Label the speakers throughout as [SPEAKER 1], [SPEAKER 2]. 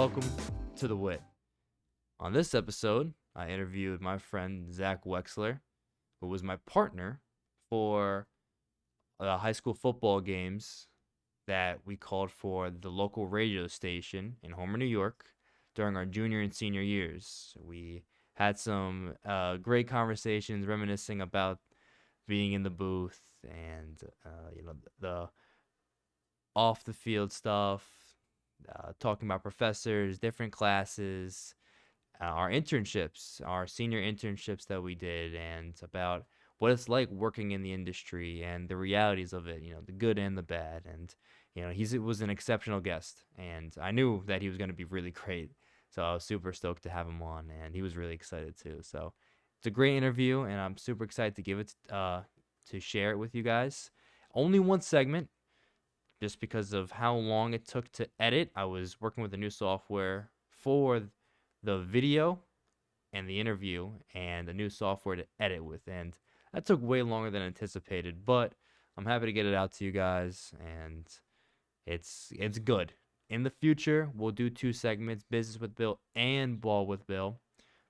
[SPEAKER 1] welcome to the WIT. On this episode, I interviewed my friend Zach Wexler, who was my partner for the high school football games that we called for the local radio station in Homer, New York during our junior and senior years. We had some great conversations reminiscing about being in the booth and the off the field stuff, talking about professors, different classes, our internships, our senior internships that we did, and about what it's like working in the industry and the realities of it, the good and the bad. And, he was an exceptional guest, and I knew that he was going to be really great. So I was super stoked to have him on, and he was really excited too. So it's a great interview, and I'm super excited to give it, to share it with you guys. Only one segment, just because of how long it took to edit. I was working with a new software for the video and the interview and a new software to edit with, and that took way longer than anticipated, but I'm happy to get it out to you guys, and it's good. In the future, we'll do 2 segments, Business with Bill and Ball with Bill,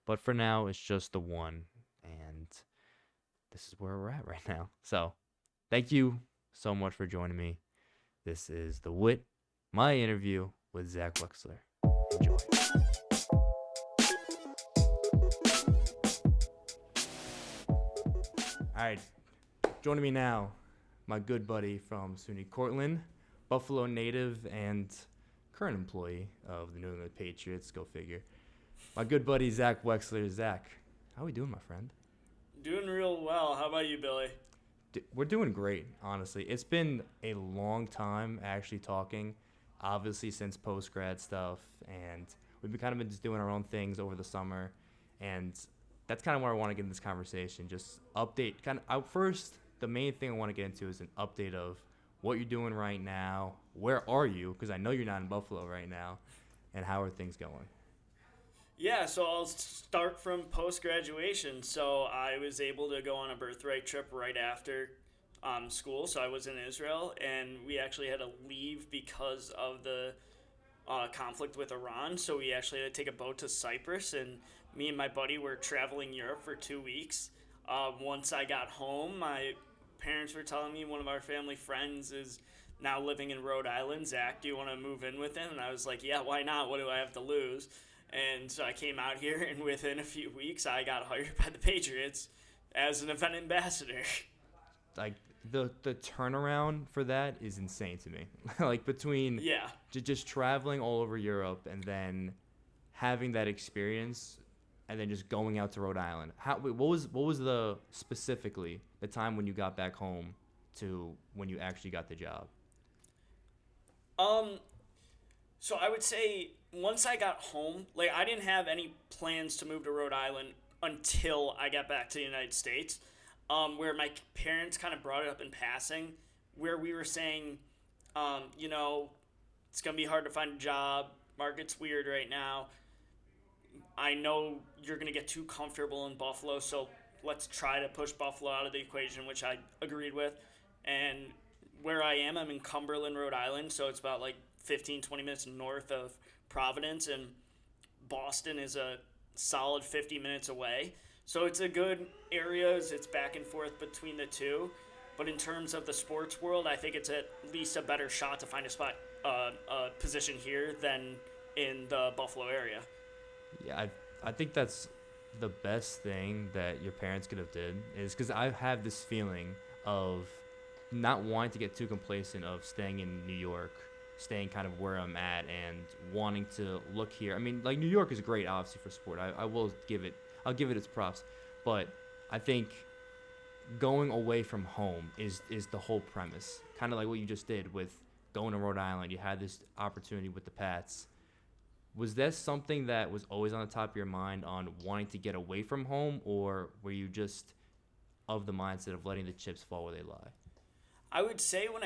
[SPEAKER 1] but for now, it's just the one, and this is where we're at right now. So thank you so much for joining me. This is The WIT, my interview with Zach Wexler. Enjoy. All right, joining me now, my good buddy from SUNY Cortland, Buffalo native and current employee of the New England Patriots, go figure. My good buddy, Zach Wexler. Zach, how are we doing, my friend?
[SPEAKER 2] Doing real well. How about you, Billy?
[SPEAKER 1] We're doing great, honestly. It's been a long time actually talking, obviously since post-grad stuff, and we've been kind of been just doing our own things over the summer, and that's kind of where I want to get in this conversation. Just update, first, the main thing I want to get into is an update of what you're doing right now, where are you, because I know you're not in Buffalo right now, and how are things going?
[SPEAKER 2] Yeah, so I'll start from post-graduation. So I was able to go on a birthright trip right after school. So I was in Israel, and we actually had to leave because of the conflict with Iran. So we actually had to take a boat to Cyprus, and me and my buddy were traveling Europe for 2 weeks. Once I got home, my parents were telling me one of our family friends is now living in Rhode Island. Zach, do you want to move in with him? And I was like, yeah, why not? What do I have to lose? And so I came out here, and within a few weeks, I got hired by the Patriots as an event ambassador.
[SPEAKER 1] Like, the turnaround for that is insane to me. Like, between just traveling all over Europe and then having that experience and then just going out to Rhode Island. What was the specifically the time when you got back home to when you actually got the job?
[SPEAKER 2] So I would say once I got home, like I didn't have any plans to move to Rhode Island until I got back to the United States, where my parents kind of brought it up in passing, where we were saying, it's going to be hard to find a job. Market's weird right now. I know you're going to get too comfortable in Buffalo, so let's try to push Buffalo out of the equation, which I agreed with. And where I am, I'm in Cumberland, Rhode Island, so it's about like 15, 20 minutes north of Providence, and Boston is a solid 50 minutes away. So it's a good area. It's back and forth between the two. But in terms of the sports world, I think it's at least a better shot to find a position here than in the Buffalo area.
[SPEAKER 1] Yeah, I think that's the best thing that your parents could have did, is because I have this feeling of not wanting to get too complacent of staying in New York, staying kind of where I'm at, and wanting to look here. I mean, like, New York is great, obviously, for sport. I'll give it its props. But I think going away from home is the whole premise. Kind of like what you just did with going to Rhode Island. You had this opportunity with the Pats. Was that something that was always on the top of your mind on wanting to get away from home, or were you just of the mindset of letting the chips fall where they lie?
[SPEAKER 2] I would say when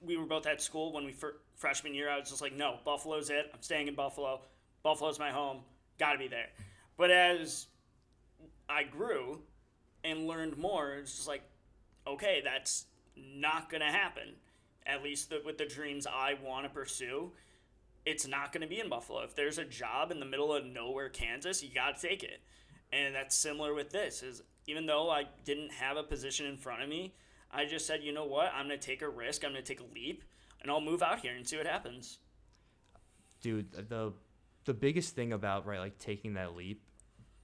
[SPEAKER 2] we were both at school, when we freshman year, I was just like, no, Buffalo's it. I'm staying in Buffalo. Buffalo's my home. Got to be there. But as I grew and learned more, it's just like, okay, that's not going to happen, at least with the dreams I want to pursue. it's not going to be in Buffalo. If there's a job in the middle of nowhere, Kansas, you got to take it. And that's similar with this. Is even though I didn't have a position in front of me, I just said, you know what? I'm going to take a risk. I'm going to take a leap, and I'll move out here and see what happens.
[SPEAKER 1] Dude, the biggest thing about, right, like taking that leap,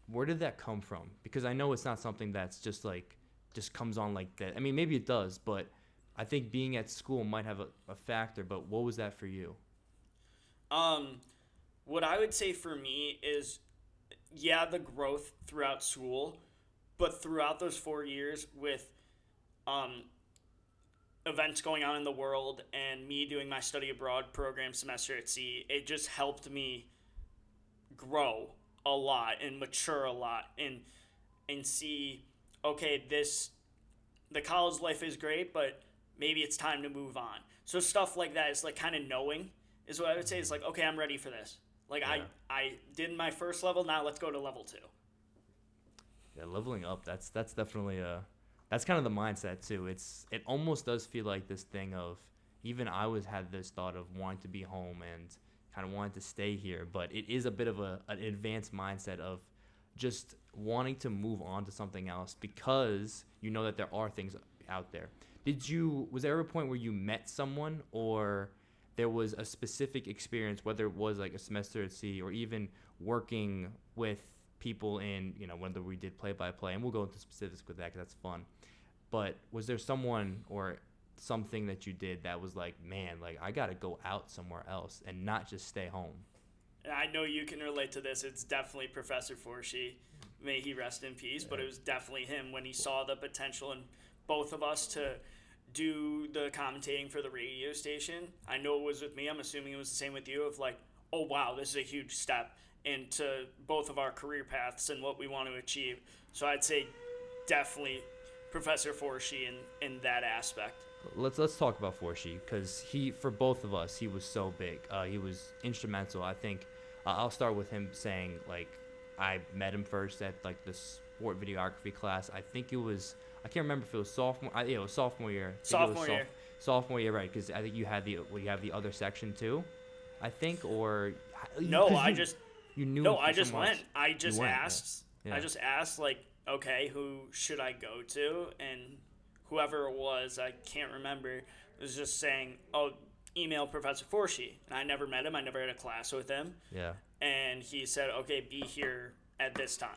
[SPEAKER 1] where did that come from? Because I know it's not something that's just comes on like that. I mean, maybe it does, but I think being at school might have a factor. But what was that for you?
[SPEAKER 2] Um, what I would say for me is, yeah, the growth throughout school, but throughout those 4 years with um, events going on in the world and me doing my study abroad program semester at sea, it just helped me grow a lot and mature a lot and see, okay, this the college life is great, but maybe it's time to move on. So stuff like that is like kind of knowing is what I would say is like, okay, I'm ready for this. Like
[SPEAKER 1] Yeah.
[SPEAKER 2] I did my first level, now let's go to level 2.
[SPEAKER 1] Yeah, leveling up. That's definitely that's kind of the mindset too. It almost does feel like this thing of, even I was had this thought of wanting to be home and kind of wanting to stay here, but it is a bit of an advanced mindset of just wanting to move on to something else because you know that there are things out there. Was there ever a point where you met someone, or there was a specific experience, whether it was like a semester at sea or even working with people in, whether we did play by play, and we'll go into specifics with that because that's fun. But was there someone or something that you did that was like, man, like I got to go out somewhere else and not just stay home?
[SPEAKER 2] And I know you can relate to this. It's definitely Professor Forshee. May he rest in peace. But it was definitely him when he saw the potential in both of us to do the commentating for the radio station. I know it was with me. I'm assuming it was the same with you of like, oh, wow, this is a huge step into both of our career paths and what we want to achieve. So I'd say definitely Professor Forshee in that aspect.
[SPEAKER 1] Let's talk about Forshee, because for both of us, he was so big. He was instrumental. I think I'll start with him saying, like, I met him first at like the sport videography class. I think it was, I can't remember if it was sophomore. It was sophomore year.
[SPEAKER 2] Sophomore year.
[SPEAKER 1] Sophomore year, right? Because I think you had the other section too, I think, or
[SPEAKER 2] No,
[SPEAKER 1] you knew.
[SPEAKER 2] No, I
[SPEAKER 1] from
[SPEAKER 2] just
[SPEAKER 1] somewhere
[SPEAKER 2] went.
[SPEAKER 1] else.
[SPEAKER 2] I just
[SPEAKER 1] You went,
[SPEAKER 2] asked.
[SPEAKER 1] yeah.
[SPEAKER 2] I just asked, like, okay, who should I go to? And whoever it was, I can't remember, was just saying, oh, email Professor Forshee. And I never met him. I never had a class with him.
[SPEAKER 1] Yeah.
[SPEAKER 2] And he said, okay, be here at this time.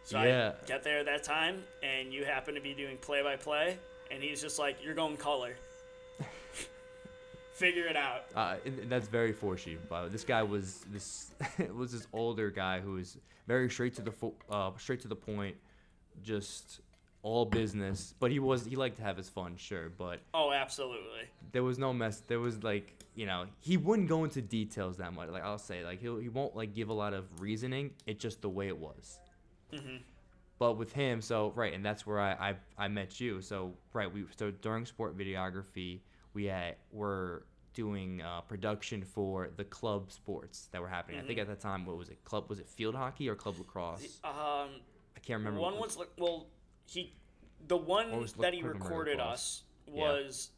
[SPEAKER 2] So
[SPEAKER 1] Yeah.
[SPEAKER 2] I get there at that time, and you happen to be doing play-by-play, and he's just like, you're going color. Figure it out.
[SPEAKER 1] And that's very Forshee. This guy was was this older guy who was very straight to the point, just all business. But he liked to have his fun, sure. But
[SPEAKER 2] Oh, absolutely.
[SPEAKER 1] there was no mess. There was like, he wouldn't go into details that much. Like I'll say, like he won't like give a lot of reasoning. It's just the way it was.
[SPEAKER 2] Mm-hmm.
[SPEAKER 1] But with him, so right, and that's where I met you. So right, so during sport videography, were doing production for the club sports that were happening. I think at that time, what was it? Was it field hockey or club lacrosse? I can't remember.
[SPEAKER 2] One was the one that he recorded us was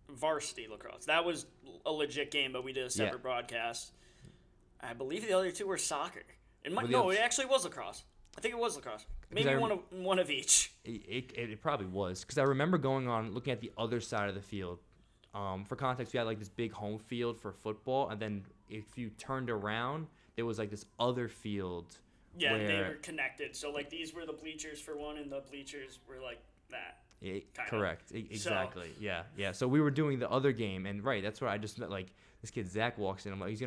[SPEAKER 2] varsity lacrosse. That was a legit game, but we did a separate broadcast. I believe the other two were soccer. It actually was lacrosse. I think it was lacrosse. Maybe one of each.
[SPEAKER 1] It probably was, because I remember looking at the other side of the field. For context, we had like this big home field for football, and then if you turned around, there was like this other field.
[SPEAKER 2] Yeah, and they were connected. So like these were the bleachers for one, and the bleachers were like that.
[SPEAKER 1] Correct. Exactly. So, yeah. So we were doing the other game, and right, that's where I just met like this kid Zach walks in. I'm like, he's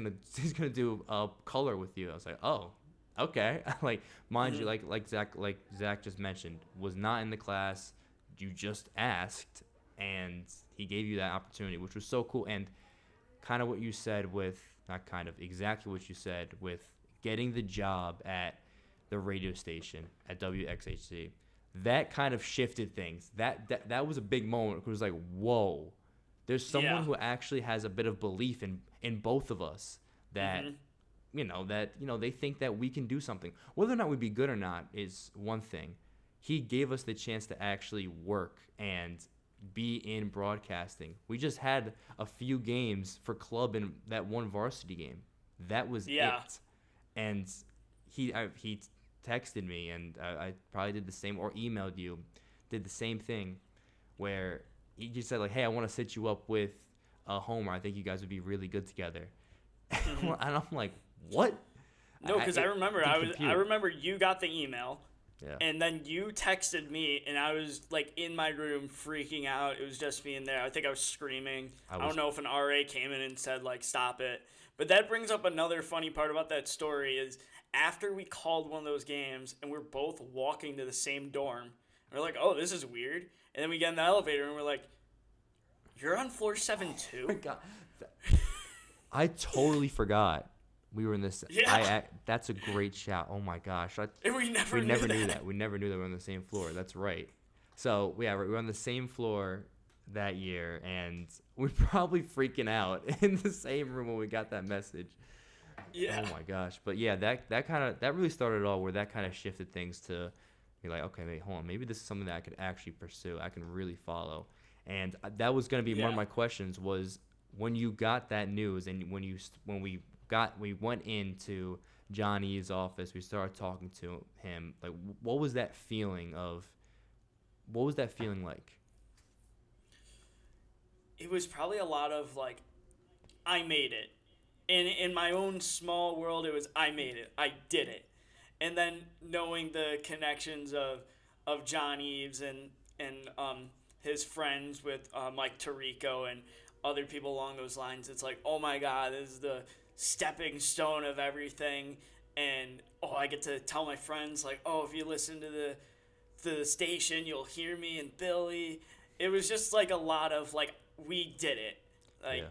[SPEAKER 1] gonna do color with you. I was like, oh, okay. Like, mind you, like Zach just mentioned, was not in the class. You just asked, and he gave you that opportunity, which was so cool. And kind of what you said exactly what you said with getting the job at the radio station at WXHC. That kind of shifted things. That was a big moment. It was like, whoa, there's someone who actually has a bit of belief in both of us that, they think that we can do something. Whether or not we'd be good or not is one thing. He gave us the chance to actually work and be in broadcasting. We just had a few games for club and that one varsity game. That was
[SPEAKER 2] Yeah.
[SPEAKER 1] it. And he texted me, and I probably did the same, or emailed you, did the same thing, where he just said like, "Hey, I want to set you up with Homer. I think you guys would be really good together."
[SPEAKER 2] Hmm.
[SPEAKER 1] And I'm like, "What?"
[SPEAKER 2] No, because I remember
[SPEAKER 1] didn't
[SPEAKER 2] I
[SPEAKER 1] compute.
[SPEAKER 2] remember you got the email,
[SPEAKER 1] Yeah,
[SPEAKER 2] and then you texted me, and I was like in my room freaking out. It was just me in there. I think I was screaming.
[SPEAKER 1] I
[SPEAKER 2] I don't
[SPEAKER 1] was.
[SPEAKER 2] know if an RA came in and said like stop it. But that brings up another funny part about that story is after we called one of those games and we're both walking to the same dorm, and we're like, oh, this is weird. And then we get in the elevator and we're like, you're on floor 7
[SPEAKER 1] My
[SPEAKER 2] too?
[SPEAKER 1] God, I totally forgot we were in this.
[SPEAKER 2] Yeah.
[SPEAKER 1] That's a great shout. Oh my gosh,
[SPEAKER 2] And we
[SPEAKER 1] we
[SPEAKER 2] never knew
[SPEAKER 1] never knew
[SPEAKER 2] that.
[SPEAKER 1] that. We never knew that we were on the same floor. That's right. So yeah, we were on the same floor that year, and we're probably freaking out in the same room when we got that message. Oh
[SPEAKER 2] Yeah.
[SPEAKER 1] my gosh. But yeah, that really started it all, where that kind of shifted things to be like, okay, wait, hold on, maybe this is something that I could actually pursue. I can really follow. And that was going to be one of
[SPEAKER 2] Yeah.
[SPEAKER 1] my questions, was when you got that news, and when we went into Johnny's office, we started talking to him, like what was that feeling like?
[SPEAKER 2] It was probably a lot of like I made it. In my own small world, it was I made it. I did it. And then knowing the connections of John Eves and his friends with Mike Tirico and other people along those lines, it's like, oh my God, this is the stepping stone of everything. And oh, I get to tell my friends like, oh, if you listen to the station, you'll hear me and Billy. It was just like a lot of like we did it, like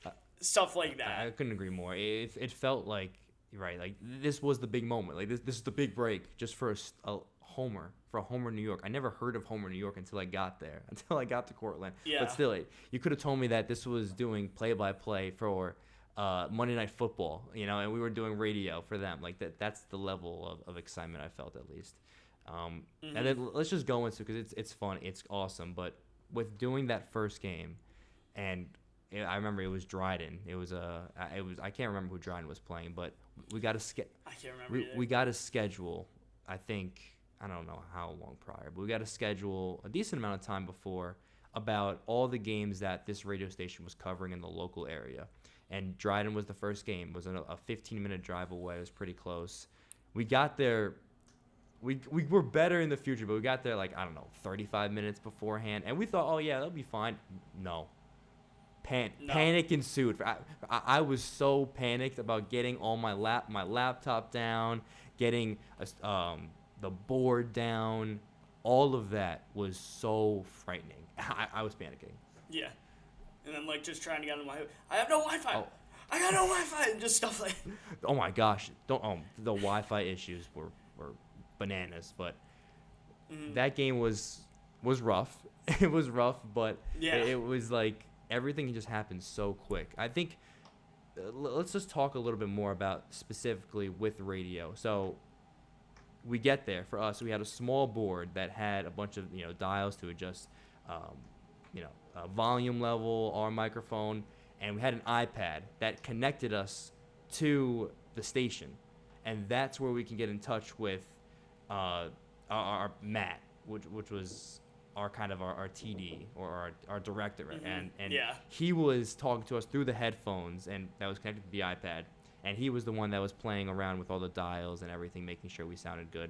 [SPEAKER 1] Yeah.
[SPEAKER 2] stuff like
[SPEAKER 1] I
[SPEAKER 2] that.
[SPEAKER 1] couldn't agree more. It felt like, right, like this was the big moment. Like this is the big break, just for a Homer, New York. I never heard of Homer, New York until I got there, until I got to Cortland.
[SPEAKER 2] Yeah.
[SPEAKER 1] But still, you could have told me that this was doing play-by-play for Monday Night Football, and we were doing radio for them. Like that's the level of excitement I felt, at least. And
[SPEAKER 2] Hmm.
[SPEAKER 1] then let's just go into, because it's fun, it's awesome. But with doing that first game, and I remember it was Dryden. I can't remember who Dryden was playing, but we got
[SPEAKER 2] I can't remember
[SPEAKER 1] we
[SPEAKER 2] either.
[SPEAKER 1] got a schedule. I think, I don't know how long prior, but we got to schedule a decent amount of time before about all the games that this radio station was covering in the local area. And Dryden was the first game. It was a 15-minute drive away. It was pretty close. We got there. We were better in the future, but we got there like, I don't know, 35 minutes beforehand, and we thought, oh yeah, that'll be fine. No,
[SPEAKER 2] No.
[SPEAKER 1] panic ensued. I was so panicked about getting all my laptop down, getting the board down. All of that was so frightening. I was panicking.
[SPEAKER 2] Yeah. And then like just trying to get on my. I have no Wi-Fi.
[SPEAKER 1] Oh,
[SPEAKER 2] I got no Wi-Fi and just stuff like.
[SPEAKER 1] oh my gosh! Don't the Wi-Fi issues were bananas. But
[SPEAKER 2] Mm,
[SPEAKER 1] that game was rough. It was rough, but
[SPEAKER 2] yeah.
[SPEAKER 1] it was like everything just happened so quick. I think let's just talk a little bit more about specifically with radio. So we get there. For us, we had a small board that had a bunch of dials to adjust, um, volume level, our microphone, and we had an iPad that connected us to the station, and that's where we can get in touch with our Matt, which was our TD, or our director, right?
[SPEAKER 2] Hmm.
[SPEAKER 1] And
[SPEAKER 2] Yeah.
[SPEAKER 1] he was talking to us through the headphones, and that was connected to the iPad, and he was the one that was playing around with all the dials and everything, making sure we sounded good.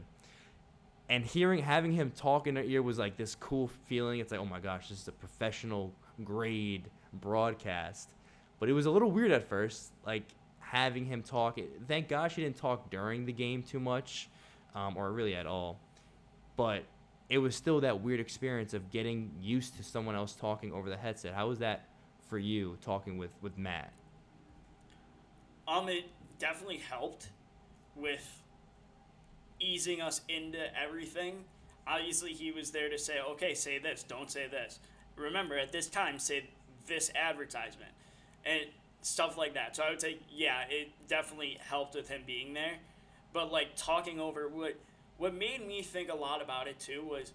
[SPEAKER 1] And having him talk in our ear was like this cool feeling. It's like, oh my gosh, this is a professional grade broadcast. But it was a little weird at first, like having him talk. Thank gosh he didn't talk during the game too much, or really at all. But it was still that weird experience of getting used to someone else talking over the headset. How was that for you, talking with Matt?
[SPEAKER 2] It definitely helped with easing us into everything. Obviously, he was there to say, okay, say this, don't say this. Remember, at this time, say this advertisement, and stuff like that. So I would say, yeah, it definitely helped with him being there. But like talking over what made me think a lot about it too was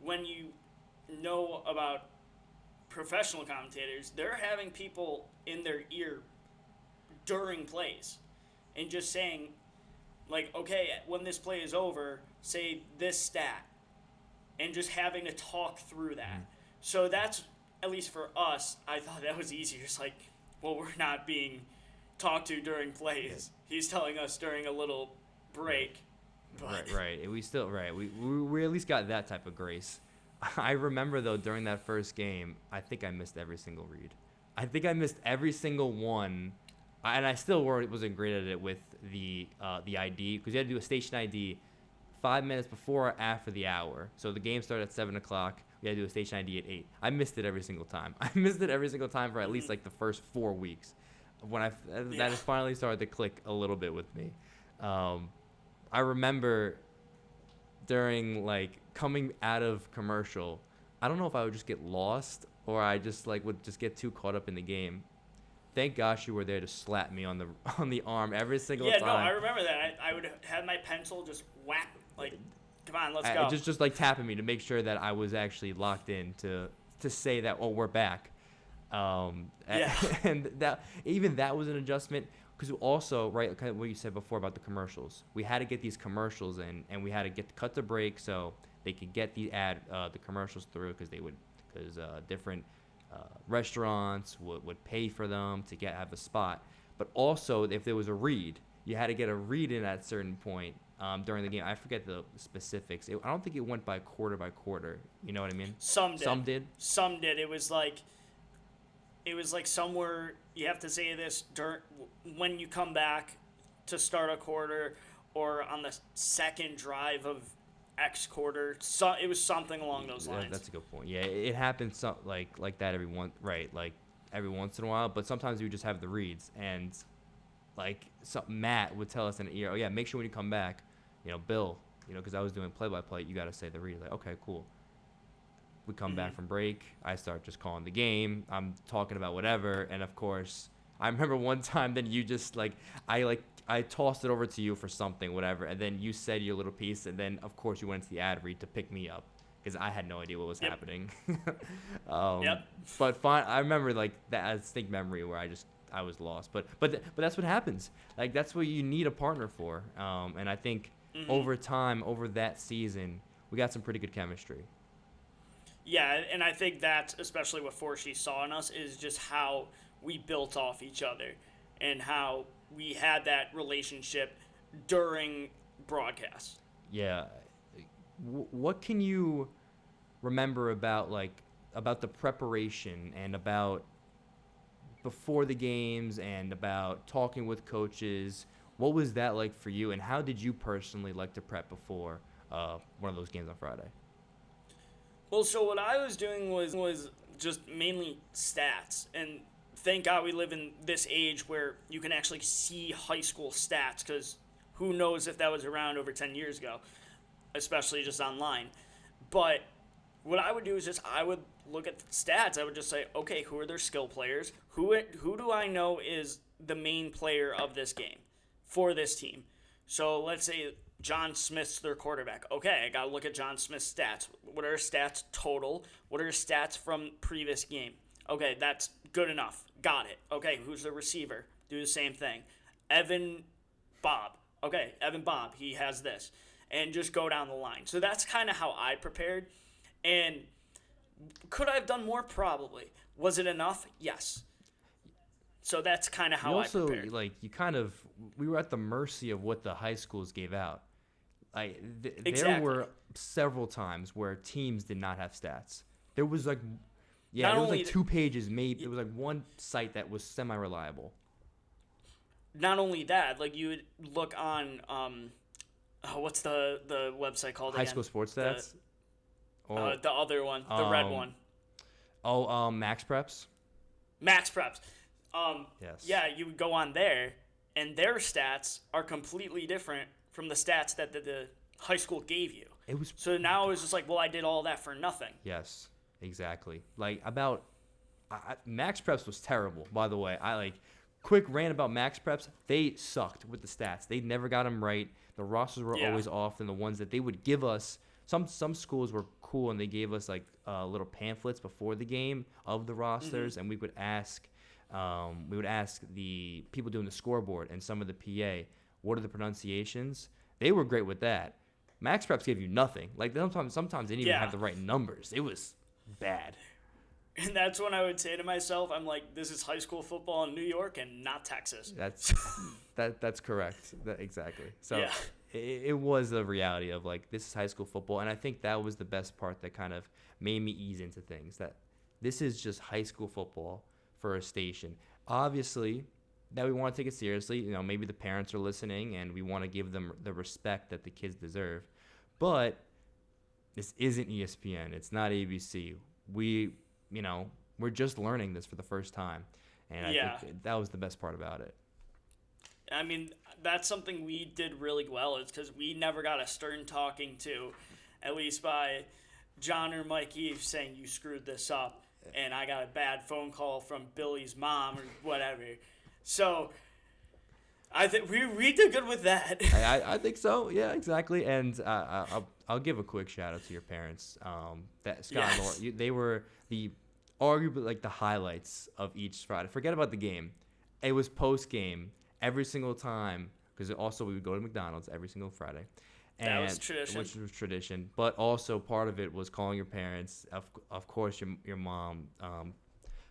[SPEAKER 2] when you know about professional commentators, they're having people in their ear during plays and just saying, like, okay, when this play is over, say this stat, and just having to talk through that.
[SPEAKER 1] Mm-hmm.
[SPEAKER 2] So that's, at least for us, I thought that was easier. It's like, well, we're not being talked to during plays. He's telling us during a little break. But
[SPEAKER 1] Right. We still we at least got that type of grace. I remember though during that first game, I think I missed every single read. I think I missed every single one, and I still wasn't great at it with the ID, because you had to do a station ID 5 minutes before or after the hour. So the game started at 7 o'clock. We had to do a station ID at 8. I missed it every single time. I missed it every single time for at least like the first 4 weeks. When that has finally started to click a little bit with me. I remember during like coming out of commercial, I don't know if I would just get lost or I just like would just get too caught up in the game. Thank gosh you were there to slap me on the arm every single time.
[SPEAKER 2] Yeah, no, I remember that. I would have my pencil just whack, like, come on, let's go.
[SPEAKER 1] Just like tapping me to make sure that I was actually locked in to say that, oh, we're back. And that was an adjustment, because also, right, kind of what you said before about the commercials. We had to get these commercials in, and we had to cut the break so they could get the commercials through, because different restaurants would pay for them to have a spot. But also, if there was a read, you had to get a read in at a certain point during the game. I forget the specifics. I don't think it went by quarter. You know what I mean?
[SPEAKER 2] Some did.
[SPEAKER 1] Some did.
[SPEAKER 2] It was like somewhere you have to say this when you come back to start a quarter, or on the second drive of X quarter. So it was something along those lines.
[SPEAKER 1] That's a good point. Yeah, it happens like that every once in a while. But sometimes we just have the reads, and like Matt would tell us in the ear, oh yeah, make sure when you come back, Bill, because I was doing play-by-play, you got to say the read. Like, okay, cool. We come back from break. I start just calling the game. I'm talking about whatever, and of course, I remember one time then you just I tossed it over to you for something, whatever, and then you said your little piece, and then of course you went to the ad read to pick me up, because I had no idea what was happening. But fine, I remember like that distinct memory where I was lost. But that's what happens. Like, that's what you need a partner for. And I think over time, over that season, we got some pretty good chemistry.
[SPEAKER 2] Yeah, and I think that, especially what Forsey saw in us, is just how we built off each other and how we had that relationship during broadcasts.
[SPEAKER 1] Yeah. What can you remember about the preparation and about before the games and about talking with coaches? What was that like for you, and how did you personally like to prep before one of those games on Friday?
[SPEAKER 2] Well, so what I was doing was just mainly stats, and thank God we live in this age where you can actually see high school stats, because who knows if that was around over 10 years ago, especially just online. But what I would do is I would look at the stats. I would just say, okay, who are their skill players? Who do I know is the main player of this game for this team? So let's say John Smith's their quarterback. Okay, I got to look at John Smith's stats. What are his stats total? What are his stats from previous game? Okay, that's good enough. Got it. Okay, who's the receiver? Do the same thing. Evan Bob. Okay, Evan Bob, he has this. And just go down the line. So that's kind of how I prepared. And could I have done more? Probably. Was it enough? Yes. So that's kind of how I prepared.
[SPEAKER 1] We were at the mercy of what the high schools gave out.
[SPEAKER 2] Exactly.
[SPEAKER 1] There were several times where teams did not have stats. There was there was 2 pages, maybe. It was one site that was semi-reliable.
[SPEAKER 2] Not only that, you would look on, what's the website called
[SPEAKER 1] High
[SPEAKER 2] again?
[SPEAKER 1] School Sports Stats?
[SPEAKER 2] The other one, the red one.
[SPEAKER 1] Max Preps?
[SPEAKER 2] Max Preps.
[SPEAKER 1] Yes.
[SPEAKER 2] Yeah, you would go on there, and their stats are completely different from the stats that the high school gave you. So now it's just I did all that for nothing.
[SPEAKER 1] Yes, exactly. Max Preps was terrible, by the way. Quick rant about Max Preps. They sucked with the stats. They never got them right. The rosters were always off, and the ones that they would give us, some schools were cool, and they gave us like little pamphlets before the game of the rosters, and we would ask the people doing the scoreboard and some of the PA, what are the pronunciations? They were great with that. Max Preps gave you nothing. Like sometimes they didn't even have the right numbers. It was bad.
[SPEAKER 2] And that's when I would say to myself, I'm like, this is high school football in New York and not Texas.
[SPEAKER 1] That's correct. Exactly. So it was a reality of like, this is high school football, and I think that was the best part that kind of made me ease into things, that this is just high school football for a station. Obviously, that we want to take it seriously. You know, maybe the parents are listening, and we want to give them the respect that the kids deserve. But this isn't ESPN. It's not ABC. We're just learning this for the first time, and I think that was the best part about it.
[SPEAKER 2] I mean, that's something we did really well. It's because we never got a stern talking to, at least by John or Mike Eve saying you screwed this up, and I got a bad phone call from Billy's mom or whatever. So I think we did good with that.
[SPEAKER 1] I think so. Yeah, exactly. And I'll give a quick shout out to your parents. That Scott and Laura, they were arguably like the highlights of each Friday. Forget about the game. It was post game every single time, because also we would go to McDonald's every single Friday.
[SPEAKER 2] That was tradition.
[SPEAKER 1] Which was tradition. But also part of it was calling your parents. Of course, your mom,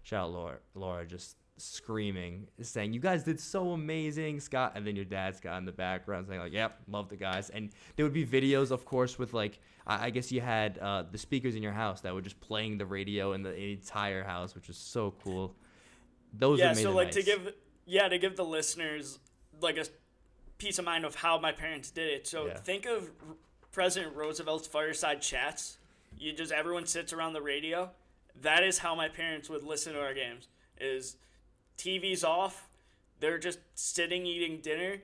[SPEAKER 1] shout out Laura, just screaming, saying, you guys did so amazing, Scott. And then your dad, Scott, in the background saying like, yep, love the guys. And there would be videos, of course, with like, I guess you had the speakers in your house that were just playing the radio in the entire house, which was so cool. Those made
[SPEAKER 2] so
[SPEAKER 1] it
[SPEAKER 2] like
[SPEAKER 1] nice.
[SPEAKER 2] to give the listeners like a peace of mind of how my parents did it. So think of President Roosevelt's fireside chats. Everyone sits around the radio. That is how my parents would listen to our games. Is TV's off, they're just sitting eating dinner,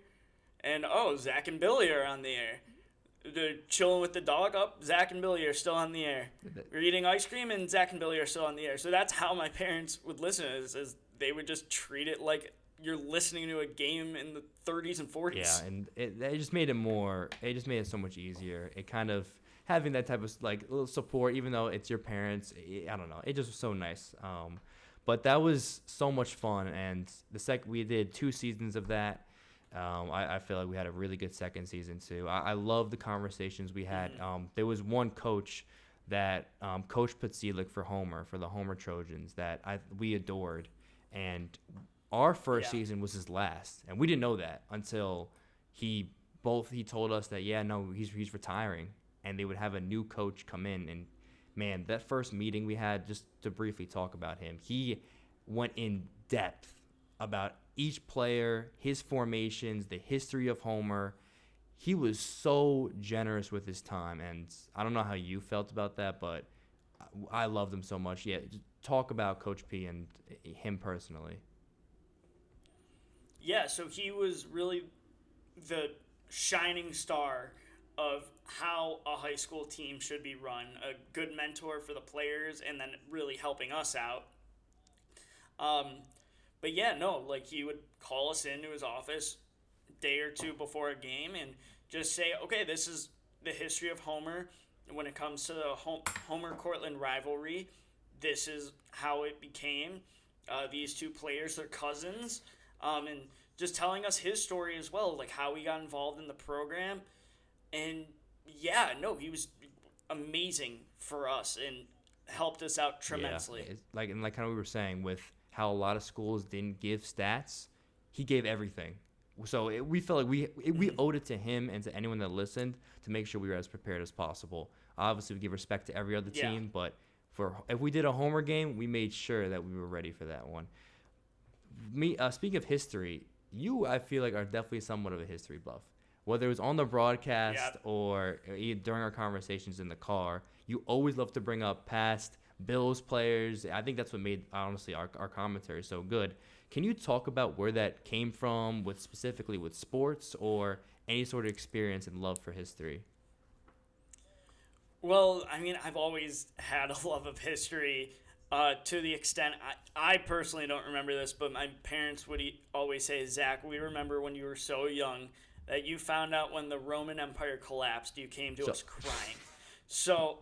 [SPEAKER 2] and Zach and Billy are on the air. They're chilling with the dog. Zach and Billy are still on the air. We're eating ice cream, and Zach and Billy are still on the air. So that's how my parents would listen. Is they would just treat it like you're listening to a game in the 30s and 40s.
[SPEAKER 1] Yeah, and it just made it so much easier. It kind of having that type of like little support, even though it's your parents. I don't know. It just was so nice. But that was so much fun, and we did 2 seasons of that. I feel like we had a really good second season too. I love the conversations we had. There was one coach that Coach Patsilik for the Homer Trojans that we adored, and our first season was his last, and we didn't know that until he told us that he's retiring, and they would have a new coach come in. And man, that first meeting we had, just to briefly talk about him, he went in depth about each player, his formations, the history of Homer. He was so generous with his time, and I don't know how you felt about that, but I loved him so much. Yeah, just talk about Coach P and him personally.
[SPEAKER 2] Yeah, so he was really the shining star of how a high school team should be run, a good mentor for the players, and then really helping us out. But he would call us into his office a day or two before a game and just say, okay, this is the history of Homer when it comes to the Homer-Cortland rivalry. This is how it became. These two players are cousins. And just telling us his story as well, like how he got involved in the program. And he was amazing for us and helped us out tremendously.
[SPEAKER 1] Yeah, like kind of we were saying with how a lot of schools didn't give stats, he gave everything. So we felt like we owed it to him and to anyone that listened to make sure we were as prepared as possible. Obviously, we give respect to every other team, but if we did a Homer game, we made sure that we were ready for that one. Speaking of history, I feel like are definitely somewhat of a history buff. Whether it was on the broadcast or during our conversations in the car, you always love to bring up past Bills players. I think that's what made, honestly, our commentary so good. Can you talk about where that came from, specifically with sports or any sort of experience and love for history?
[SPEAKER 2] Well, I mean, I've always had a love of history to the extent, I personally don't remember this, but my parents would always say, Zach, we remember when you were so young that you found out when the Roman Empire collapsed, you came to us crying. So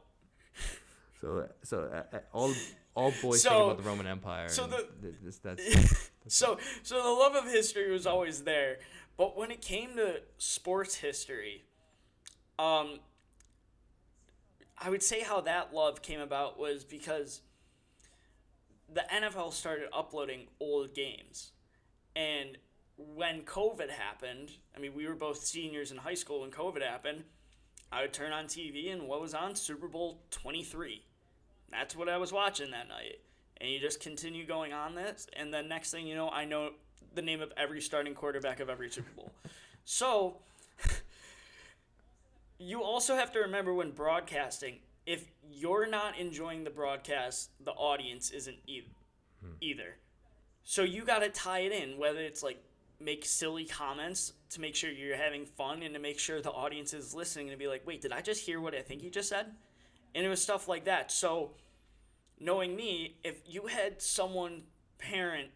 [SPEAKER 1] all boys think about
[SPEAKER 2] So
[SPEAKER 1] the Roman Empire,
[SPEAKER 2] so
[SPEAKER 1] and
[SPEAKER 2] the
[SPEAKER 1] that's
[SPEAKER 2] so the love of history was always there, but when it came to sports history, um, I would say how that love came about was because the NFL started uploading old games. And when COVID happened, I mean, we were both seniors in high school when COVID happened. I would turn on TV and what was on? Super Bowl 23. That's what I was watching that night. And you just continue going on this. And then next thing you know, I know the name of every starting quarterback of every Super Bowl. So you also have to remember when broadcasting, if you're not enjoying the broadcast, the audience isn't either. So you got to tie it in, whether it's like make silly comments to make sure you're having fun and to make sure the audience is listening and be like, wait, did I just hear what I think you just said? And it was stuff like that. So knowing me, if you had someone parent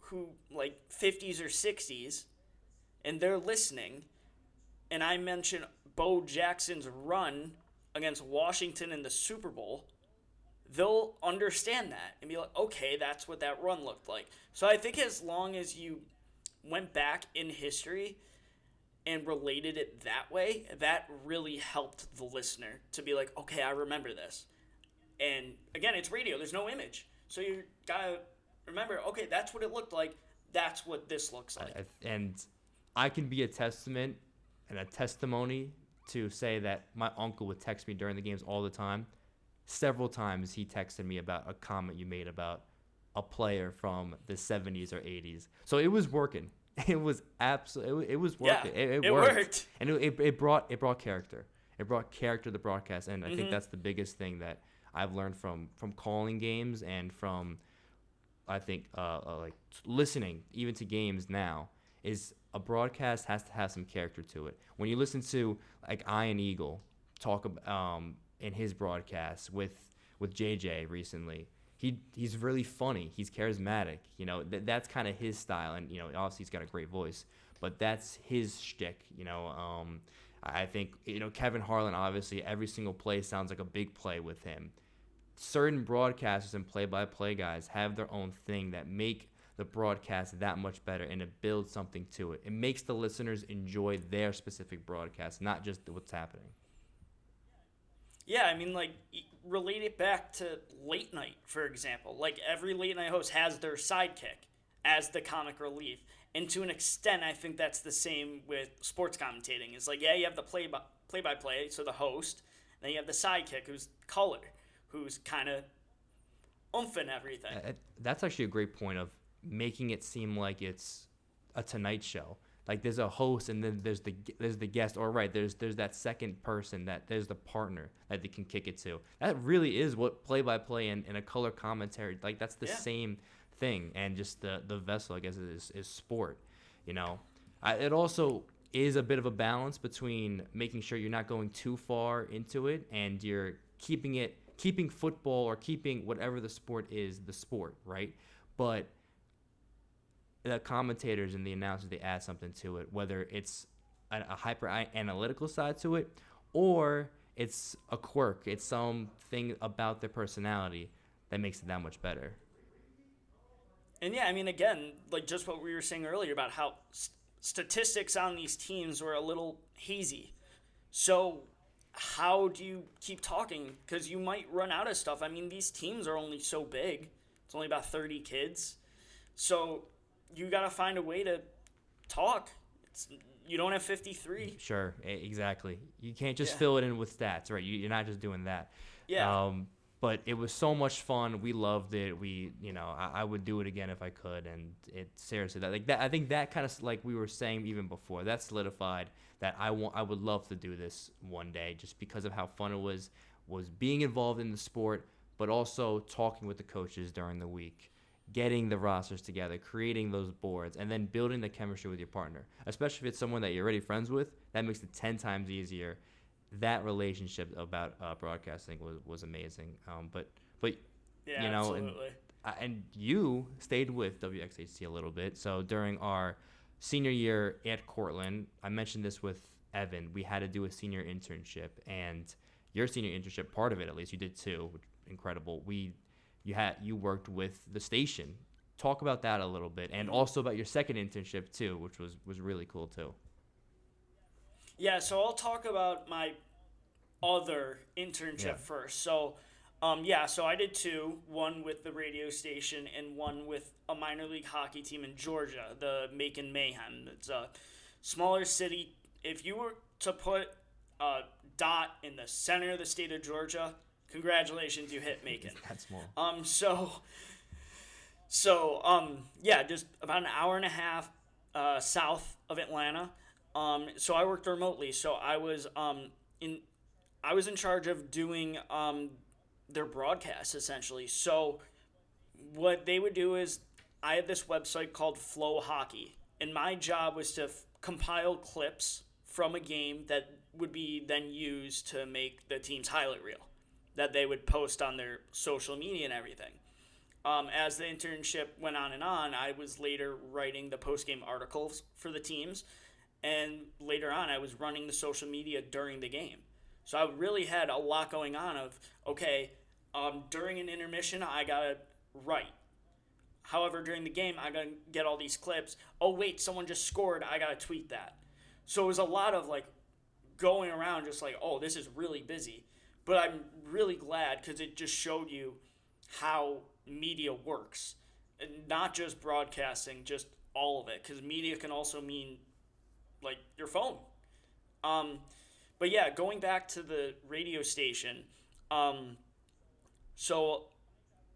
[SPEAKER 2] who like 50s or 60s and they're listening and I mention Bo Jackson's run against Washington in the Super Bowl, they'll understand that and be like, okay, that's what that run looked like. So I think as long as you went back in history and related it that way, that really helped the listener to be like, okay, I remember this. And again, it's radio, there's no image. So you gotta remember, okay, that's what it looked like. That's what this looks like.
[SPEAKER 1] and I can be a testament and a testimony to say that my uncle would text me during the games all the time. Several times he texted me about a comment you made about a player from the 70s or 80s. So it was working. It was absolutely it was working.
[SPEAKER 2] Yeah,
[SPEAKER 1] It
[SPEAKER 2] it
[SPEAKER 1] worked.
[SPEAKER 2] worked.
[SPEAKER 1] And it brought character. It brought character to the broadcast, and I think
[SPEAKER 2] Mm-hmm.
[SPEAKER 1] that's the biggest thing that I've learned from calling games and from I think like listening even to games now is a broadcast has to have some character to it. When you listen to like Ian Eagle talk in his broadcast with JJ recently, he's really funny. He's charismatic. You know that's kind of his style, and you know obviously he's got a great voice, but that's his shtick. I think Kevin Harlan obviously every single play sounds like a big play with him. Certain broadcasters and play-by-play guys have their own thing that make the broadcast that much better, and it builds something to it. It makes the listeners enjoy their specific broadcast, not just what's happening.
[SPEAKER 2] Yeah, I mean, like, relate it back to late night, for example. Like, every late night host has their sidekick as the comic relief. And to an extent, I think that's the same with sports commentating. It's like, yeah, you have the play-by-play, so the host, then you have the sidekick, who's color, who's kind of oomph and everything.
[SPEAKER 1] That's actually a great point of making it seem like it's a Tonight Show. Like there's a host and then there's the guest, or right there's that second person that there's the partner that they can kick it to. That really is what play-by-play and a color commentary, like that's the same thing, and just the vessel I guess is sport. It also is a bit of a balance between making sure you're not going too far into it and you're keeping football or keeping whatever the sport is the sport, right? But the commentators and the announcers, they add something to it, whether it's a hyper analytical side to it or it's a quirk, it's something about their personality that makes it that much better.
[SPEAKER 2] And yeah, I mean, again, like just what we were saying earlier about how statistics on these teams were a little hazy. So, how do you keep talking? Because you might run out of stuff. I mean, these teams are only so big, it's only about 30 kids. So, you got to find a way to talk. You don't have 53.
[SPEAKER 1] Sure, exactly. You can't just
[SPEAKER 2] Yeah.
[SPEAKER 1] fill it in with stats, right? You're not just doing that.
[SPEAKER 2] Yeah.
[SPEAKER 1] But it was so much fun. We loved it. I would do it again if I could. And it seriously that I think that kind of like we were saying even before, that solidified that I would love to do this one day just because of how fun it was being involved in the sport, but also talking with the coaches during the week, getting the rosters together, creating those boards, and then building the chemistry with your partner. Especially if it's someone that you're already friends with, that makes it 10 times easier. That relationship about broadcasting was amazing. But
[SPEAKER 2] Yeah, absolutely.
[SPEAKER 1] and you stayed with WXHC a little bit. So during our senior year at Cortland, I mentioned this with Evan. We had to do a senior internship, and your senior internship, part of it at least, you did too, which incredible. You worked with the station. Talk about that a little bit, and also about your second internship too, which was really cool too.
[SPEAKER 2] Yeah, so I'll talk about my other
[SPEAKER 1] Yeah.
[SPEAKER 2] internship first. So, so I did two, one with the radio station and one with a minor league hockey team in Georgia, the Macon Mayhem. It's a smaller city. If you were to put a dot in the center of the state of Georgia, congratulations, you hit Macon.
[SPEAKER 1] It's that small.
[SPEAKER 2] Um, so, just about an hour and a half south of Atlanta. So I worked remotely. So in I was in charge of doing their broadcasts essentially. So what they would do is I had this website called Flow Hockey, and my job was to compile clips from a game that would be then used to make the team's highlight reel that they would post on their social media and everything. As the internship went on, I was later writing the post game articles for the teams, and later on, I was running the social media during the game. So I really had a lot going on. Of okay, during an intermission, I gotta write. However, during the game, I gotta get all these clips. Oh wait, someone just scored. I gotta tweet that. So it was a lot of like going around, just like, oh, this is really busy. But I'm really glad because it just showed you how media works, and not just broadcasting, just all of it. Because media can also mean like your phone. Um, but yeah, going back to the radio station, um, so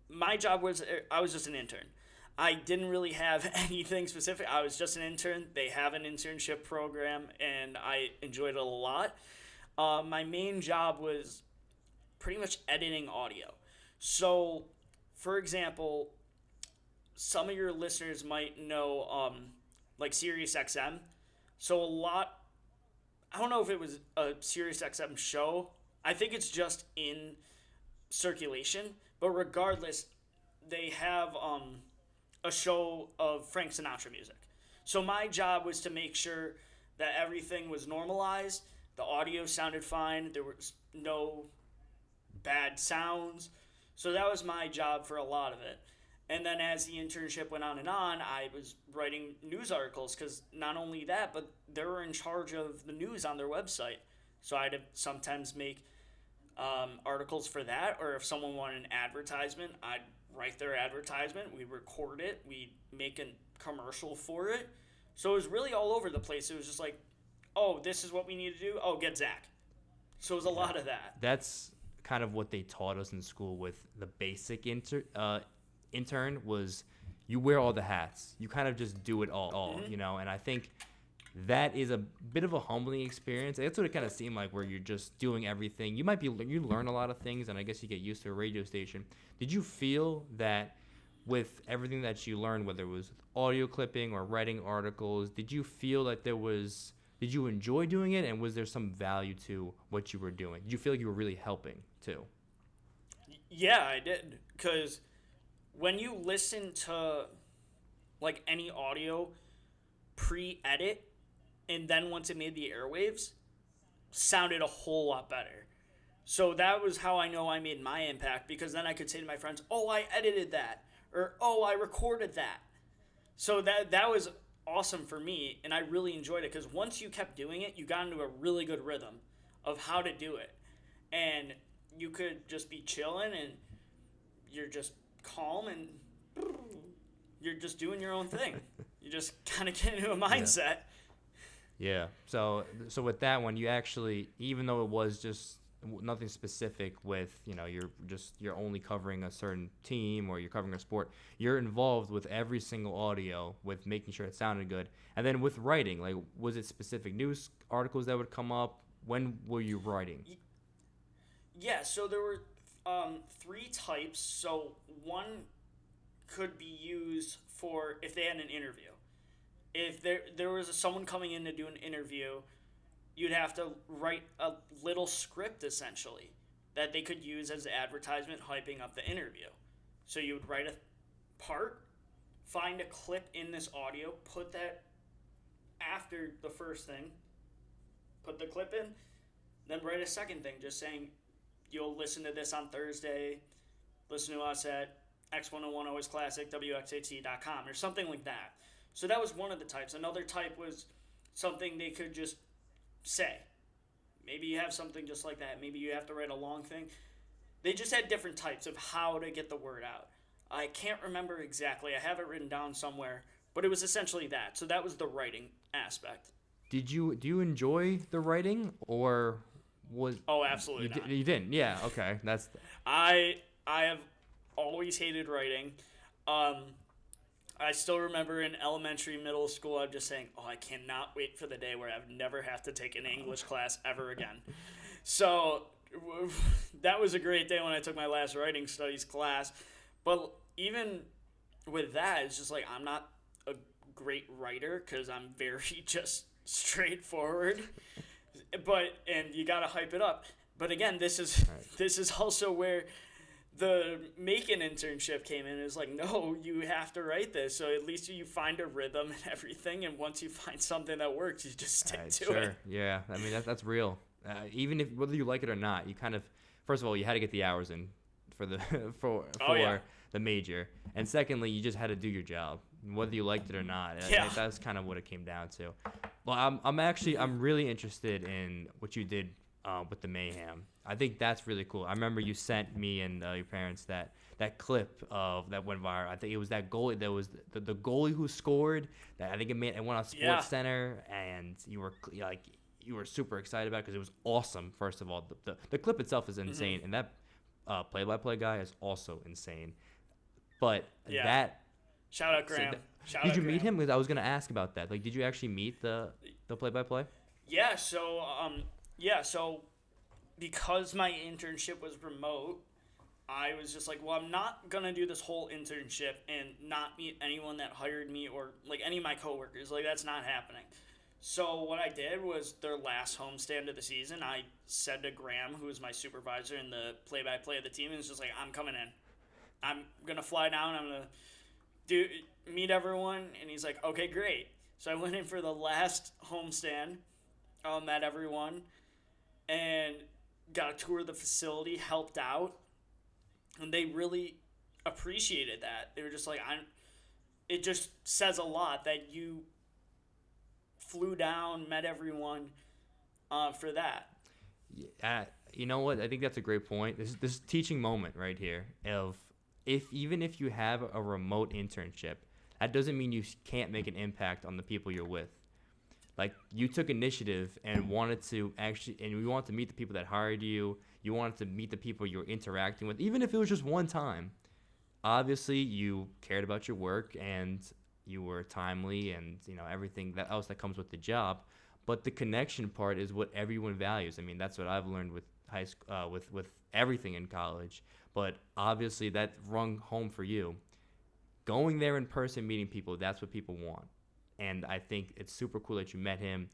[SPEAKER 2] my job was I was just an intern. I didn't really have anything specific. I was just an intern. They have an internship program, and I enjoyed it a lot. My main job was pretty much editing audio. So, for example, some of your listeners might know like SiriusXM. So a lot, I don't know if it was a SiriusXM show. I think it's just in circulation. But regardless, they have a show of Frank Sinatra music. So my job was to make sure that everything was normalized, the audio sounded fine, there was no bad sounds. So that was my job for a lot of it. And then as the internship went on, I was writing news articles because not only that, but they were in charge of the news on their website. So I had to sometimes make articles for that, or if someone wanted an advertisement, I'd write their advertisement, we record it, we make a commercial for it. So it was really all over the place. It was just like, oh, this is what we need to do. Oh, get Zach. So it was a
[SPEAKER 1] Yeah.
[SPEAKER 2] lot of that.
[SPEAKER 1] That's kind of what they taught us in school with the basic intern was you wear all the hats. You kind of just do it all,
[SPEAKER 2] Mm-hmm.
[SPEAKER 1] you know, and I think that is a bit of a humbling experience. That's what it kind of seemed like, where you're just doing everything. You learn a lot of things, and I guess you get used to a radio station. Did you feel that with everything that you learned, whether it was audio clipping or writing articles, did you feel that did you enjoy doing it, and was there some value to what you were doing? Did you feel like you were really helping too?
[SPEAKER 2] Yeah, I did. Because when you listen to like any audio pre-edit and then once it made the airwaves, sounded a whole lot better. So that was how I know I made my impact, because then I could say to my friends, "Oh, I edited that," or "Oh, I recorded that." So that was awesome for me, and I really enjoyed it because once you kept doing it, you got into a really good rhythm of how to do it, and you could just be chilling and you're just calm and you're just doing your own thing. You just kind of get into a mindset.
[SPEAKER 1] Yeah. So with that one, you actually, even though it was just nothing specific with, you're only covering a certain team or you're covering a sport, you're involved with every single audio with making sure it sounded good. And then with writing, like, was it specific news articles that would come up? When were you writing?
[SPEAKER 2] Yeah, so there were three types. So one could be used for if they had an interview. If there was someone coming in to do an interview, you'd have to write a little script essentially that they could use as advertisement hyping up the interview. So you would write a part, find a clip in this audio, put that after the first thing, put the clip in, then write a second thing just saying you'll listen to this on Thursday. Listen to us at X101 Always Classic, WXAT.com, or something like that. So that was one of the types. Another type was something they could just say. Maybe you have something just like that. Maybe you have to write a long thing. They just had different types of how to get the word out. I can't remember exactly. I have it written down somewhere, but it was essentially that. So that was the writing aspect.
[SPEAKER 1] Do you enjoy the writing, or was
[SPEAKER 2] Oh, absolutely not.
[SPEAKER 1] you didn't? Yeah, okay. That's
[SPEAKER 2] I have always hated writing. Um, I still remember in elementary, middle school, I'm just saying, oh, I cannot wait for the day where I've never have to take an English class ever again. So that was a great day when I took my last writing studies class. But even with that, it's just like I'm not a great writer because I'm very just straightforward. And you gotta hype it up. But again, this is also where the make an internship came in. It was like, no, you have to write this. So at least you find a rhythm and everything. And once you find something that works, you just stick to it.
[SPEAKER 1] Yeah, I mean that's real. Even if whether you like it or not, you kind of first of all you had to get the hours in for the for the major, and secondly you just had to do your job whether you liked it or not.
[SPEAKER 2] Yeah.
[SPEAKER 1] That's kind of what it came down to. Well, I'm really interested in what you did with the mayhem. I think that's really cool. I remember you sent me and your parents that clip of that went viral. I think it was that goalie that was the goalie who scored. That I think it went on Sports Center, and you were super excited about it because it was awesome. First of all, the clip itself is insane, and that play-by-play guy is also insane. But that
[SPEAKER 2] shout out Graham.
[SPEAKER 1] Did you meet him? Because I was gonna ask about that. Like, did you actually meet the play-by-play?
[SPEAKER 2] Yeah. So because my internship was remote, I was just like, well, I'm not gonna do this whole internship and not meet anyone that hired me or like any of my coworkers. Like, that's not happening. So what I did was their last homestand of the season, I said to Graham, who was my supervisor and the play-by-play of the team, and it's just like, I'm coming in. I'm gonna fly down. I'm gonna meet everyone, and he's like, okay, great. So I went in for the last homestand, met everyone, and got a tour of the facility, helped out, and they really appreciated that. They were just like, it just says a lot that you flew down, met everyone, for that.
[SPEAKER 1] You know what? I think that's a great point. This teaching moment right here of even if you have a remote internship, that doesn't mean you can't make an impact on the people you're with. Like, you took initiative and wanted to you wanted to meet the people that hired you. You wanted to meet the people you're interacting with, even if it was just one time. Obviously, you cared about your work and you were timely and everything else that comes with the job. But the connection part is what everyone values. I mean, that's what I've learned with high school, with everything in college. But obviously, that rung home for you. Going there in person, meeting people, that's what people want. And I think it's super cool that you met him.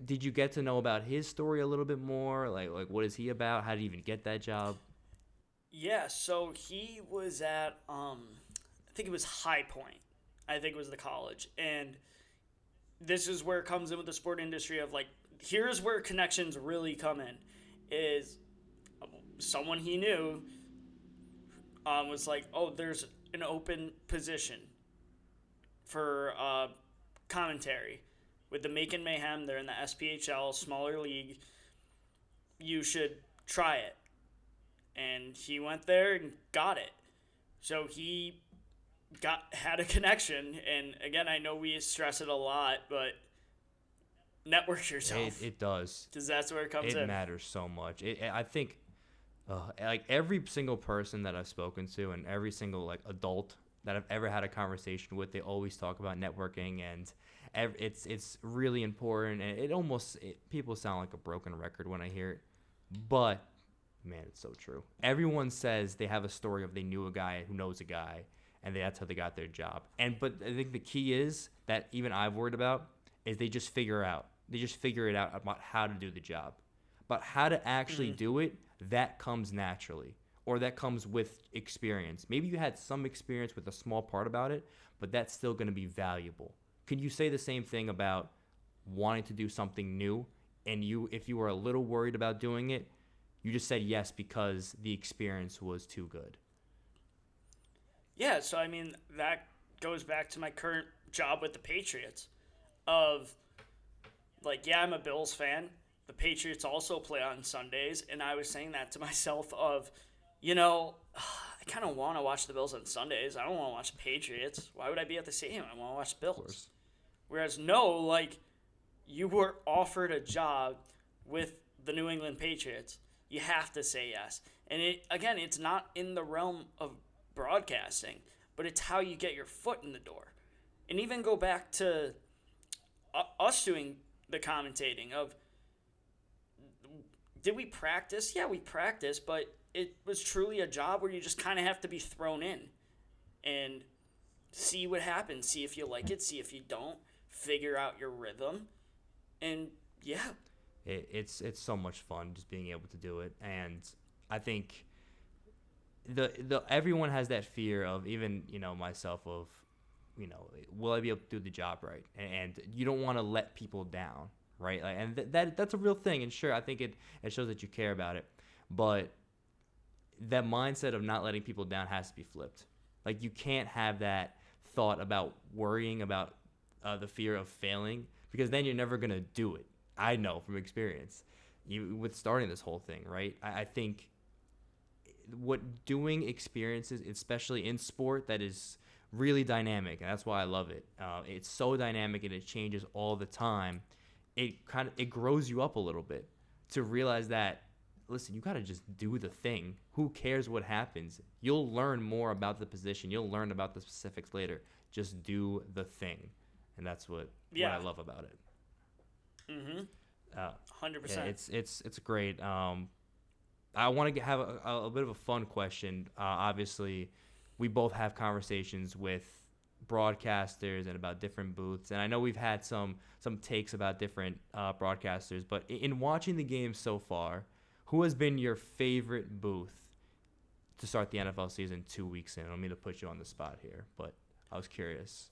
[SPEAKER 1] Did you get to know about his story a little bit more? Like what is he about? How did he even get that job?
[SPEAKER 2] Yeah, so he was at, I think it was High Point. I think it was the college. And this is where it comes in with the sport industry of, like, here's where connections really come in. Is someone he knew was like, oh, there's an open position for commentary with the Macon Mayhem. They're in the SPHL, smaller league. You should try it. And he went there and got it. So he had a connection. And again, I know we stress it a lot, but network yourself.
[SPEAKER 1] It does.
[SPEAKER 2] Because that's where it comes in.
[SPEAKER 1] It matters so much. I think like every single person that I've spoken to and every single like adult that I've ever had a conversation with, they always talk about networking, and it's really important. And people sound like a broken record when I hear it, but man, it's so true. Everyone says they have a story of they knew a guy who knows a guy, and that's how they got their job. But I think the key is that even I've worried about is they just figure it out about how to do the job, but how to actually do it, that comes naturally, or that comes with experience. Maybe you had some experience with a small part about it, but that's still going to be valuable. Can you say the same thing about wanting to do something new, and if you were a little worried about doing it, You just said yes because the experience was too good.
[SPEAKER 2] Yeah, so I mean that goes back to my current job with the Patriots. Of like, yeah, I'm a Bills fan. The Patriots also play on Sundays, and I was saying that to myself of, I kind of want to watch the Bills on Sundays. I don't want to watch the Patriots. Why would I be at the stadium? I want to watch the
[SPEAKER 1] Of
[SPEAKER 2] Bills.
[SPEAKER 1] course.
[SPEAKER 2] Whereas no, like, you were offered a job with the New England Patriots. You have to say yes. And it's not in the realm of broadcasting, but it's how you get your foot in the door. And even go back to us doing the commentating of, did we practice? Yeah, we practiced, but it was truly a job where you just kind of have to be thrown in and see what happens. See if you like it, see if you don't, figure out your rhythm. And yeah.
[SPEAKER 1] It's so much fun just being able to do it. And I think the everyone has that fear of, even, myself, of, will I be able to do the job right? And you don't want to let people down, right? Like, and that's a real thing. And sure, I think it shows that you care about it. But that mindset of not letting people down has to be flipped. Like, you can't have that thought about worrying about the fear of failing, because then you're never going to do it. I know from experience, with starting this whole thing, right? I think what doing experiences, especially in sport that is really dynamic, and that's why I love it. It's so dynamic and it changes all the time. It grows you up a little bit to realize that, listen, you got to just do the thing. Who cares what happens? You'll learn more about the position. You'll learn about the specifics later. Just do the thing, and that's what I love about it.
[SPEAKER 2] 100%.
[SPEAKER 1] Yeah, it's great. I want to have a bit of a fun question. Obviously, we both have conversations with broadcasters and about different booths, and I know we've had some takes about different broadcasters. But in watching the game so far, who has been your favorite booth to start the NFL season 2 weeks in? I don't mean to put you on the spot here, but I was curious.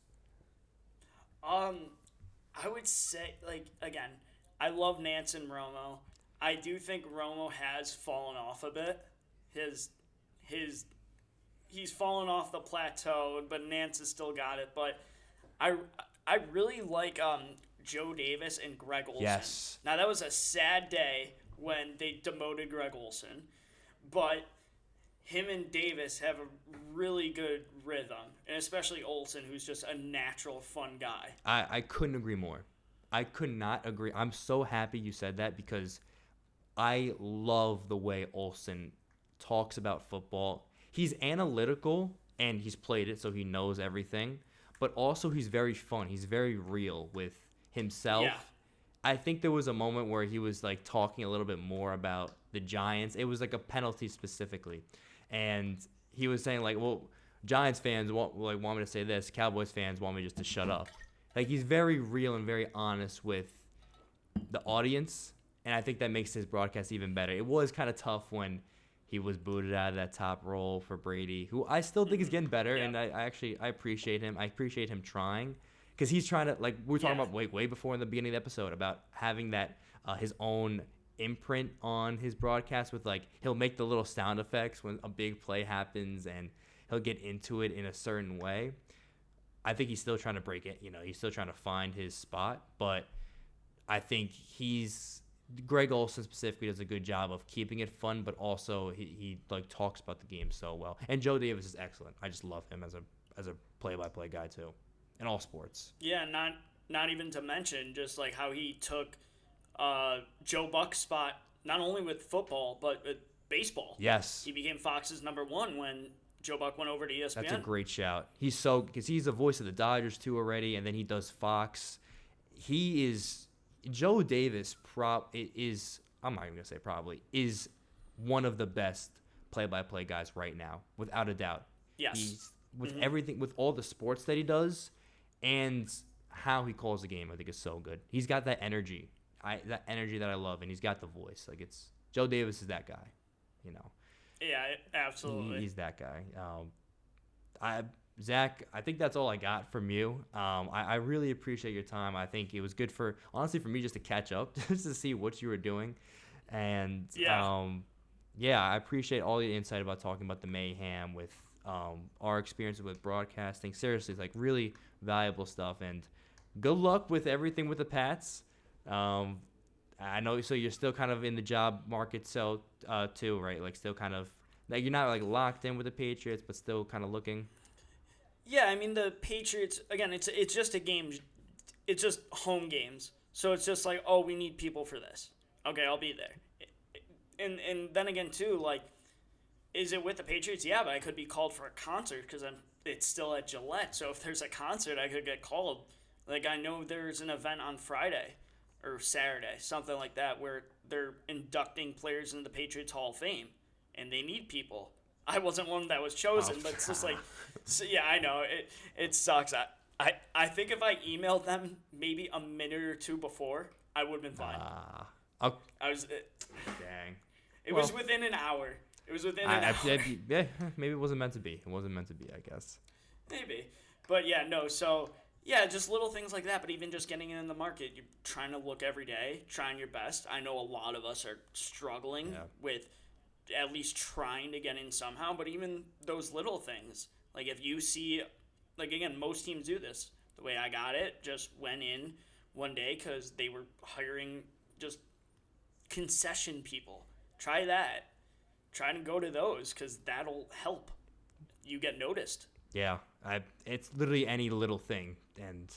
[SPEAKER 2] I would say, like, again, I love Nance and Romo. I do think Romo has fallen off a bit. He's fallen off the plateau, but Nance has still got it. But I really like Joe Davis and Greg Olsen.
[SPEAKER 1] Yes.
[SPEAKER 2] Now, that was a sad day when they demoted Greg Olsen, but him and Davis have a really good rhythm, and especially Olsen, who's just a natural, fun guy.
[SPEAKER 1] I couldn't agree more. I could not agree. I'm so happy you said that, because I love the way Olsen talks about football. He's analytical and he's played it, so he knows everything. But also he's very fun. He's very real with himself.
[SPEAKER 2] Yeah.
[SPEAKER 1] I think there was a moment where he was like talking a little bit more about the Giants. It was like a penalty specifically. And he was saying like, well, Giants fans want me to say this. Cowboys fans want me just to shut up. Like, he's very real and very honest with the audience. And I think that makes his broadcast even better. It was kind of tough when he was booted out of that top role for Brady, who I still think is getting better. Yeah. And I appreciate him. I appreciate him trying, because he's trying to, like, we were talking about way before in the beginning of the episode about having that his own imprint on his broadcast with, like, he'll make the little sound effects when a big play happens and he'll get into it in a certain way. I think he's still trying to break it. He's still trying to find his spot, but I think Greg Olsen specifically does a good job of keeping it fun, but also he like talks about the game so well. And Joe Davis is excellent. I just love him as a play-by-play guy too, in all sports.
[SPEAKER 2] Yeah, not even to mention just like how he took Joe Buck's spot not only with football but with baseball.
[SPEAKER 1] Yes,
[SPEAKER 2] he became Fox's #1 when Joe Buck went over to ESPN.
[SPEAKER 1] That's a great shout. Because he's the voice of the Dodgers too already, and then he does Fox. Joe Davis is, I'm not even going to say probably, is one of the best play-by-play guys right now, without a doubt.
[SPEAKER 2] Yes.
[SPEAKER 1] He's, with everything, with all the sports that he does and how he calls the game, I think is so good. He's got that energy. That energy that I love, and he's got the voice. Like, Joe Davis is that guy,
[SPEAKER 2] Yeah, absolutely.
[SPEAKER 1] He's that guy. Zach, I think that's all I got from you. I really appreciate your time. I think it was good honestly for me just to catch up, just to see what you were doing. And Yeah, I appreciate all the insight about talking about the mayhem with our experiences with broadcasting. Seriously, it's like really valuable stuff. And good luck with everything with the Pats. Um, I know, so you're still kind of in the job market, so too, right? Like still kind of like you're not like locked in with the Patriots, but still kind of looking.
[SPEAKER 2] Yeah, I mean the Patriots again. It's just a game. It's just home games. So it's just like, oh, we need people for this. Okay, I'll be there. And then again too, like, is it with the Patriots? Yeah, but I could be called for a concert because it's still at Gillette. So if there's a concert, I could get called. Like I know there's an event on Friday or Saturday, something like that, where they're inducting players into the Patriots Hall of Fame, and they need people. I wasn't one that was chosen, but it's just like, so yeah, I know it sucks. I think if I emailed them maybe a minute or two before, I would have been fine.
[SPEAKER 1] Oh,
[SPEAKER 2] I was.
[SPEAKER 1] dang.
[SPEAKER 2] It
[SPEAKER 1] Well,
[SPEAKER 2] was within an hour. It was within an hour.
[SPEAKER 1] yeah, maybe it wasn't meant to be. It wasn't meant to be, I guess.
[SPEAKER 2] Maybe. But yeah, no, so yeah, just little things like that, but even just getting in the market, you're trying to look every day, trying your best. I know a lot of us are struggling
[SPEAKER 1] Yeah.
[SPEAKER 2] with at least trying to get in somehow, but even those little things, like if you see, like again, most teams do this. The way I got it, just went in one day because they were hiring just concession people. Try that. Try to go to those because that'll help you get noticed.
[SPEAKER 1] Yeah, it's literally any little thing, and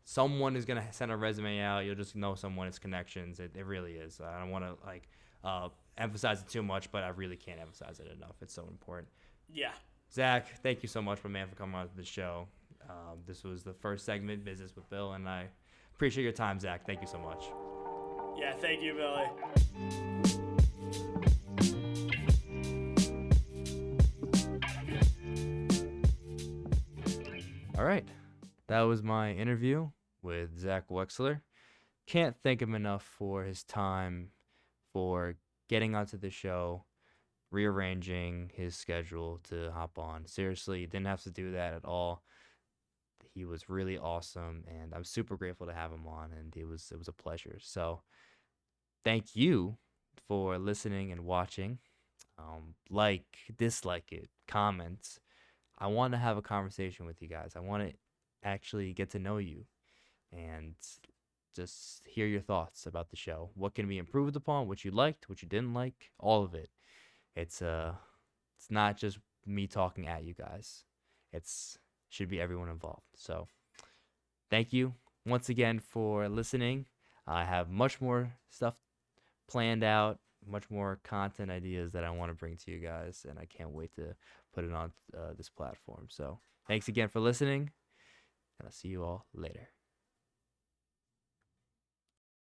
[SPEAKER 1] someone is gonna send a resume out. You'll just know someone. It's connections. It really is. I don't want to like emphasize it too much, but I really can't emphasize it enough. It's so important.
[SPEAKER 2] Yeah.
[SPEAKER 1] Zach, thank you so much, my man, for coming on to the show. This was the first segment, Business with Bill, and I appreciate your time, Zach. Thank you so much.
[SPEAKER 2] Yeah, thank you, Billy.
[SPEAKER 1] All right, that was my interview with Zach Wexler. Can't thank him enough for his time, for getting onto the show, rearranging his schedule to hop on. Seriously, he didn't have to do that at all. He was really awesome, and I'm super grateful to have him on, and it was a pleasure. So thank you for listening and watching. Like, dislike it, comment. I want to have a conversation with you guys. I want to actually get to know you and just hear your thoughts about the show. What can be improved upon? What you liked? What you didn't like? All of it. It's not just me talking at you guys. It's should be everyone involved. So thank you once again for listening. I have much more stuff planned out, much more content ideas that I want to bring to you guys, and I can't wait to put it on this platform. So thanks again for listening, and I'll see you all later.